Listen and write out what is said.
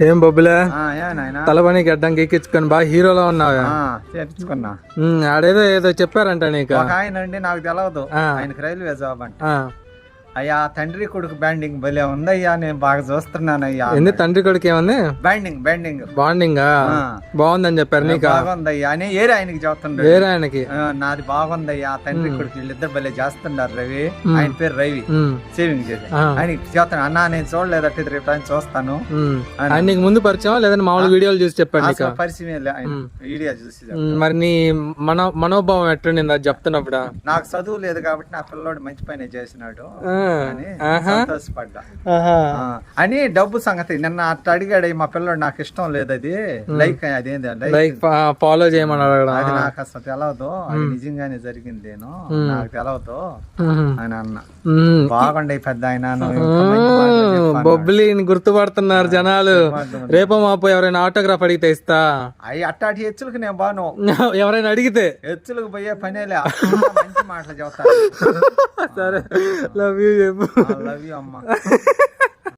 ఏం బొబ్బులే నాయనా తలపనికి అడ్డం ఎక్కించుకొని బాగా హీరోలో ఉన్నావా? చేపించుకున్నా. ఆడేదో ఏదో చెప్పారంట నీకు. ఒక ఆయన అండి నాకు తెలవదు, ఆయనకి రైల్వే జాబ్ అంట. అయ్యా తండ్రి కొడుకు బ్యాండింగ్ భలే ఉందయ్యా, నేను బాగా చూస్తున్నాను అయ్యా. ఎందుకు తండ్రి కొడుకు ఏముంది? బ్యాండింగ్ బాండింగ్ బాగుందని చెప్పారు నీకు? బాగుందయ్యా అని ఏరే ఆయనకి చెప్తుండ్రు. వేరే ఆయనకి నాది బాగుందయ్యా, తండ్రి కొడుకు వీళ్ళిద్దరు భలే చేస్తున్నారు. రవి, ఆయన పేరు రవి, సేవింగ్ చేసి ఆయనకి చెప్తాను. అన్నా నేను చూడలేదట్టు రేపు ఆయన చూస్తాను. ఆయన నీకు ముందు పరిచయం లేదంటే మామూలు వీడియోలు చూసి చెప్పాడు నీకు? పరిచయం వీడియో చూసి. మరి నీ మనోభావం ఎట్లుండింది అది చెప్తున్నప్పుడు? నాకు చదువు లేదు కాబట్టి నా పిల్లోడు మంచి పని చేసినాడు అని సంతోషపడ్డా. అని డబ్బు సంగతి నిన్న అట్ట అడిగాడు, మా పిల్లడు నాకు ఇష్టం లేదు అది లైక్ అదేంది లైక్ ఫాలో చేయమని అది నాకు అసలు తెలవదు, అది నిజంగానే జరిగిందేను నాకు తెలవదు అని అన్న. బాగుండే పెద్ద ఆయన. బొబ్బిలిని గుర్తుపడుతున్నారు జనాలు. రేపో మాపో ఎవరైనా ఆటోగ్రాఫ్ అడిగితే ఇస్తా. అవి అట్టాటి హెచ్చులకు నేను బాను. ఎవరైనా అడిగితే హెచ్చులకు పోయే పనేలే, మంచి మాటలు చెప్తాను. సరే, లవ్ యూ చెప్పు. లవ్ యూ అమ్మా.